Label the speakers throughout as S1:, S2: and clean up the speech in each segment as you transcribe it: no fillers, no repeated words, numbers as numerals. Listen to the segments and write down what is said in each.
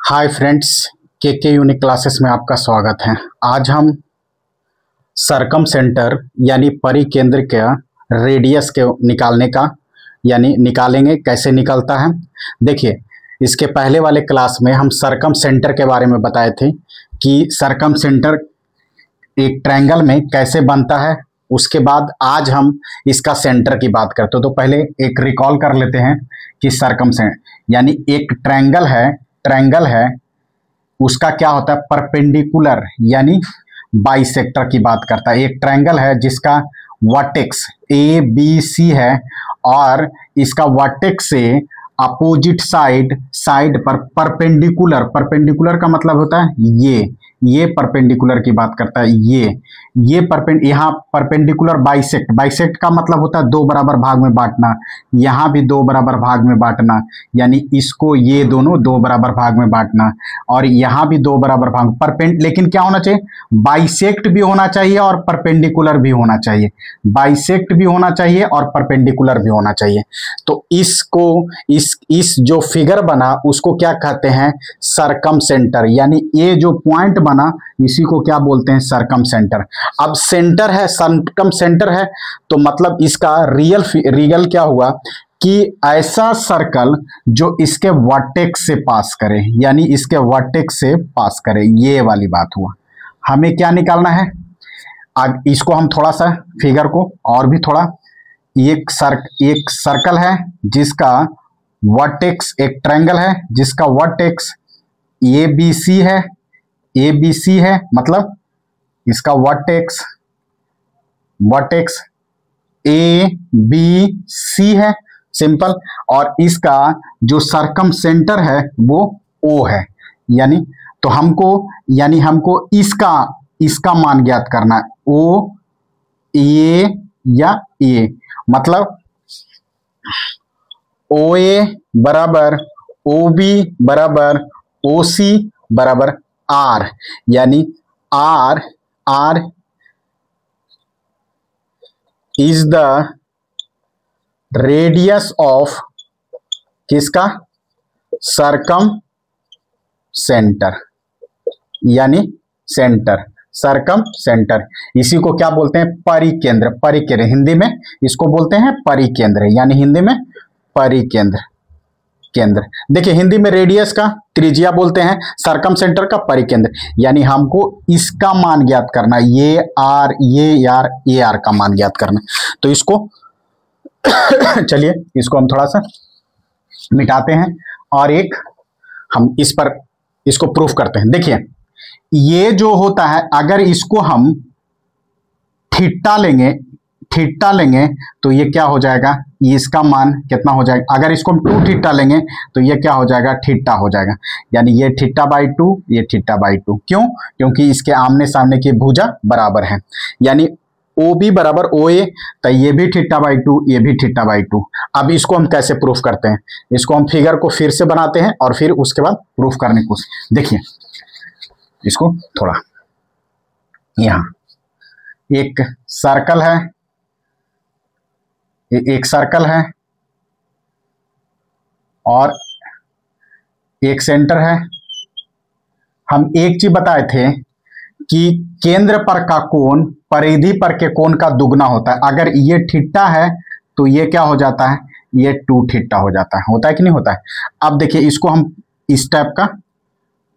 S1: Hi friends, के unique classes में आपका स्वागत है। आज हम सरकम सेंटर यानी परिकेंद्र के रेडियस के निकालने का निकालेंगे। कैसे निकलता है देखिए। इसके पहले वाले क्लास में हम सरकम सेंटर के बारे में बताए थे कि सरकम सेंटर एक ट्रायंगल में कैसे बनता है। उसके बाद आज हम इसका सेंटर की बात करते हैं। तो पहले एक रिकॉल कर लेते हैं कि सरकम सेंटर यानी एक ट्रायंगल है उसका क्या होता है, परपेंडिकुलर यानी बाइसेक्टर की बात करता है। एक ट्रायंगल है जिसका वर्टेक्स ए बी सी है और इसका वर्टेक्स से अपोजिट साइड पर परपेंडिकुलर का मतलब होता है ये परपेंडिकुलर की बात करता है। यहाँ परपेंडिकुलर बाइसेक्ट का मतलब होता है दो बराबर भाग में बांटना। यहाँ भी दो बराबर भाग में बांटना, यानी इसको ये दोनों दो बराबर भाग में बांटना और यहाँ भी दो बराबर भाग। लेकिन क्या होना चाहिए, बाइसेक्ट भी होना चाहिए और परपेंडिकुलर भी होना चाहिए। बाइसेक्ट भी होना चाहिए और परपेंडिकुलर भी होना चाहिए। तो इसको इस जो फिगर बना उसको क्या कहते हैं, सरकम सेंटर। यानी ये जो पॉइंट बना इसी को क्या बोलते हैं, सरकम सेंटर। अब सेंटर है, सरकम सेंटर है, तो मतलब इसका रियल क्या हुआ कि ऐसा सर्कल जो इसके वर्टेक्स से पास करे, यानी इसके वर्टेक्स से पास करे, ये वाली बात हुआ। हमें क्या निकालना है, अब इसको हम थोड़ा सा फिगर को और भी थोड़ा, एक सर्कल है जिसका वर्टेक्स, एक ट्रायंगल है जिसका वर्टेक्स ए बी सी है, मतलब इसका वर्टेक्स ए बी सी है, सिंपल। और इसका जो सरकम सेंटर है वो ओ है। यानी तो हमको इसका मान ज्ञात करना है, ओ ए या ए, मतलब ओ ए बराबर ओ बी बराबर ओ सी बराबर आर, यानी R is the radius of किसका, सरकम सेंटर, यानी सेंटर, सरकम सेंटर। इसी को क्या बोलते हैं, परिकेंद्र। हिंदी में इसको बोलते हैं परिकेंद्र, यानी हिंदी में परिकेंद्र। देखिए, हिंदी में रेडियस का त्रिज्या बोलते हैं, सरकम सेंटर का परिकेंद्र। यानी हमको इसका मान ज्ञात करना, ये आर का मान ज्ञात करना। तो इसको चलिए इसको हम थोड़ा सा मिटाते हैं और हम इसको प्रूफ करते हैं। देखिए, ये जो होता है, अगर इसको हम थीटा लेंगे तो ये क्या हो जाएगा, इसका मान कितना हो जाएगा। अगर इसको हम 2 थीटा लेंगे तो ये क्या हो जाएगा, थीटा हो जाएगा। यानी ये θ/2, ये θ/2। क्यों? क्योंकि इसके आमने सामने की भुजा बराबर है। यानी ओ बी बराबर ओ ए, तो ये भी θ/2, ये भी θ/2। अब इसको हम कैसे प्रूफ करते हैं, इसको हम फिगर को फिर से बनाते हैं और फिर उसके बाद प्रूफ करने की कोशिश। देखिए, इसको थोड़ा, यहां एक सर्कल है और एक सेंटर है। हम एक चीज बताए थे कि केंद्र पर का कोण परिधि पर के कोण का दुगना होता है। अगर ये थीटा है तो ये क्या हो जाता है, ये 2 थीटा हो जाता है कि नहीं होता है। अब देखिए, इसको हम इस टाइप का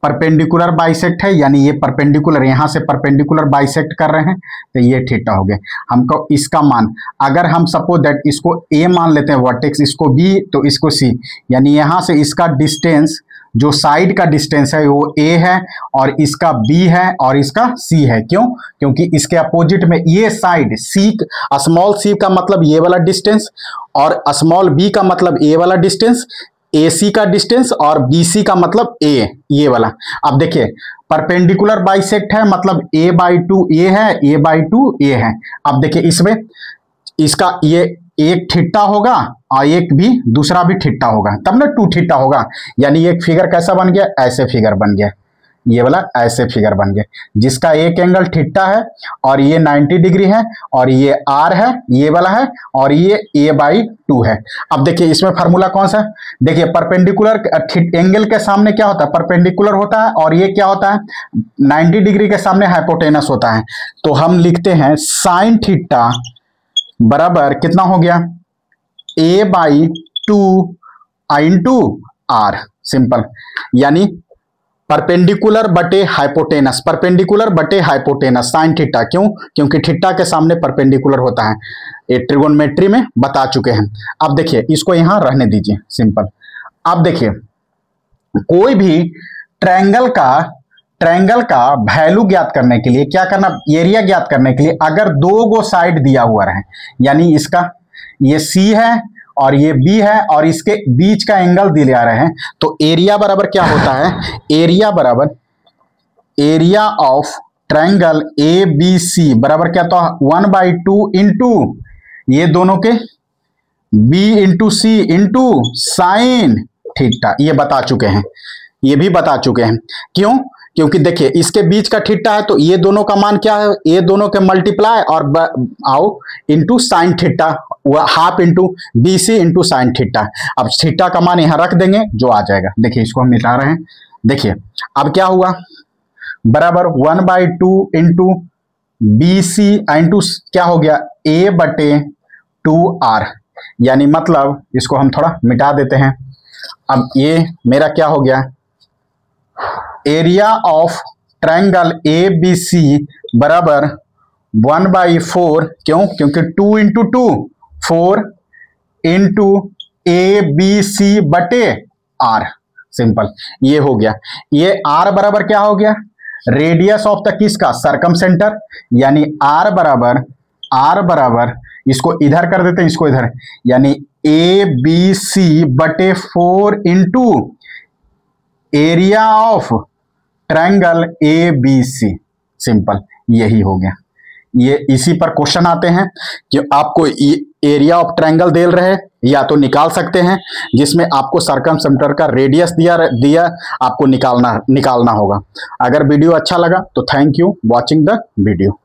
S1: परपेंडिकुलर बाइसेक्ट है, यानी ये परपेंडिकुलर, यहां से परपेंडिकुलर बाइसेक्ट कर रहे हैं तो ये थीटा हो गए। हमको इसका मान, अगर हम सपोज दैट इसको ए मान लेते हैं वर्टेक्स, इसको बी तो इसको सी, यानी यहां से इसका डिस्टेंस, जो साइड का डिस्टेंस है वो ए है और इसका बी है और इसका सी है। क्यों? क्योंकि इसके अपोजिट में ये साइड सी, स्मॉल सी का मतलब ये वाला डिस्टेंस और स्मॉल बी का मतलब ए वाला डिस्टेंस, ए सी का डिस्टेंस और बी सी का मतलब ए, ये वाला। अब देखिए, परपेंडिकुलर बाइसेक्ट है, मतलब a/2 ए है, a/2 ए है। अब देखिए, इसमें इसका ये एक थीटा होगा और एक भी दूसरा भी थीटा होगा, तब ना 2 थीटा होगा। यानी एक फिगर कैसा बन गया, ऐसे फिगर बन गया। ये वाला ऐसे फिगर बन गए, जिसका एक एंगल थीटा है और ये 90 डिग्री है और ये आर है, ये वाला है, और ये a/2 है। अब देखिए इसमें फार्मूला कौन सा है, देखिए परपेंडिकुलर एंगल के सामने क्या होता है, परपेंडिकुलर होता है, और ये क्या होता है, 90 डिग्री के सामने हाइपोटेनस होता है। तो हम लिखते हैं साइन थीटा बराबर कितना हो गया, a/2 इंटू आर, सिंपल, यानी परपेंडिकुलर बटे हाइपोटेनस, परपेंडिकुलर बटे हाइपोटेनस साइन थीटा, क्यों, क्योंकि थीटा के सामने परपेंडिकुलर होता है, ये ट्रिगोनोमेट्री में बता चुके हैं। अब देखिए इसको यहां रहने दीजिए, सिंपल। अब देखिए कोई भी ट्रायंगल का वैल्यू ज्ञात करने के लिए क्या करना, एरिया ज्ञात करने के लिए अगर दो गो साइड दिया हुआ रहे, यानी इसका ये सी है और ये बी है और इसके बीच का एंगल दिया रहे हैं, तो एरिया बराबर क्या होता है, एरिया बराबर area of triangle A B C बराबर क्या, तो 1/2 इंटू ये दोनों के B into C into sine theta. ये बता चुके हैं, ये भी बता चुके हैं, क्यों, क्योंकि देखिए इसके बीच का थीटा है तो ये दोनों का मान क्या है, ये दोनों के मल्टीप्लाई और आओ into sine theta, half into B C into sine theta. अब थीटा का मान यहां रख देंगे जो आ जाएगा, देखिए इसको हम मिटा रहे हैं, देखिए अब क्या हुआ, बराबर 1/2 इंटू बी सी इंटू क्या हो गया, a/2r, यानी मतलब इसको हम थोड़ा मिटा देते हैं। अब ये मेरा क्या हो गया, area of triangle A B C बराबर 1/4, क्यों, क्योंकि 2 into 2 4 into A B C बटे आर, सिंपल, ये हो गया। ये आर बराबर क्या हो गया, रेडियस ऑफ द किसका, सरकम सेंटर, यानी आर बराबर इसको इधर कर देते हैं, इसको इधर, यानी ए बी सी बटे 4 into area of triangle A B C, simple, यही हो गया। ये इसी पर क्वेश्चन आते हैं कि आपको एरिया ऑफ ट्रायंगल दे रहे, या तो निकाल सकते हैं जिसमें आपको सरकम सेंटर का रेडियस दिया आपको निकालना होगा। अगर वीडियो अच्छा लगा तो thank you watching the video.